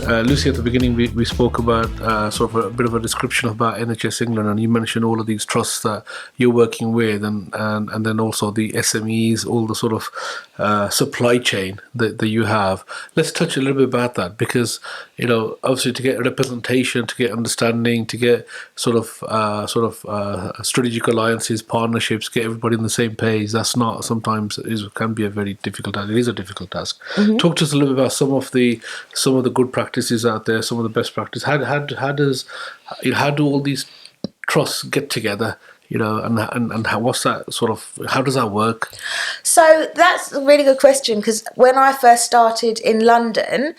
Lucy, at the beginning we spoke about sort of a bit of a description about NHS England, and you mentioned all of these trusts that you're working with, and then also the SMEs, all the sort of supply chain that you have. Let's touch a little bit about that, because obviously to get representation, to get understanding, to get sort of strategic alliances, partnerships, get everybody on the same page. That's not sometimes can be a very difficult task. It is a difficult task. Mm-hmm. Talk to us a little bit about some of the good practices out there, some of the best practice. How do all these trusts get together? And what's that sort of? How does that work? So that's a really good question, because when I first started in London,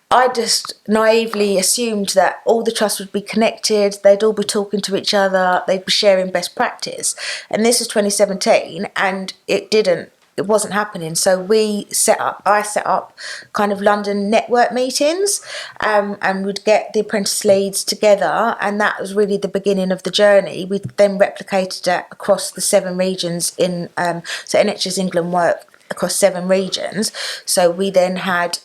I just naively assumed that all the trusts would be connected, they'd all be talking to each other, they'd be sharing best practice. And this was 2017, and it wasn't happening. So I set up kind of London network meetings, and would get the apprentice leads together, and that was really the beginning of the journey. We then replicated that across the 7 regions so NHS England worked across 7 regions. So we then had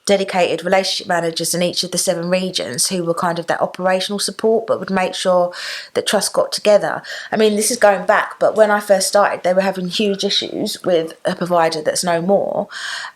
dedicated relationship managers in each of the 7 regions who were kind of that operational support, but would make sure that trusts got together. I mean, this is going back, but when I first started, they were having huge issues with a provider that's no more.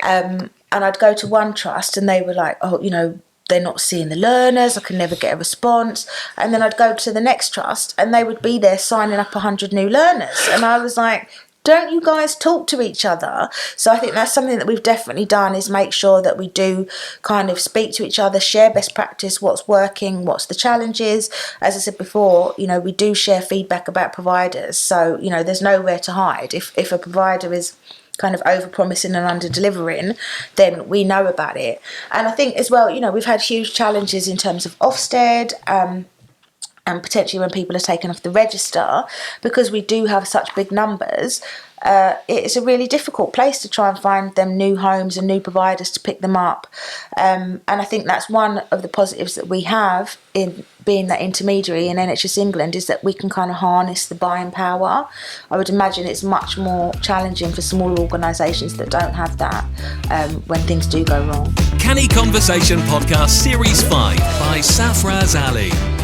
And I'd go to one trust and they were like, they're not seeing the learners, I can never get a response. And then I'd go to the next trust and they would be there signing up 100 new learners. And I was like, don't you guys talk to each other? So I think that's something that we've definitely done, is make sure that we do kind of speak to each other, share best practice, what's working, what's the challenges. As I said before, we do share feedback about providers. So, there's nowhere to hide. If a provider is kind of over-promising and under-delivering, then we know about it. And I think as well, we've had huge challenges in terms of Ofsted, and potentially when people are taken off the register, because we do have such big numbers, it's a really difficult place to try and find them new homes and new providers to pick them up. And I think that's one of the positives that we have in being that intermediary in NHS England, is that we can kind of harness the buying power. I would imagine it's much more challenging for smaller organisations that don't have that when things do go wrong. Canny Conversation Podcast Series 5 by Safaraz Ali.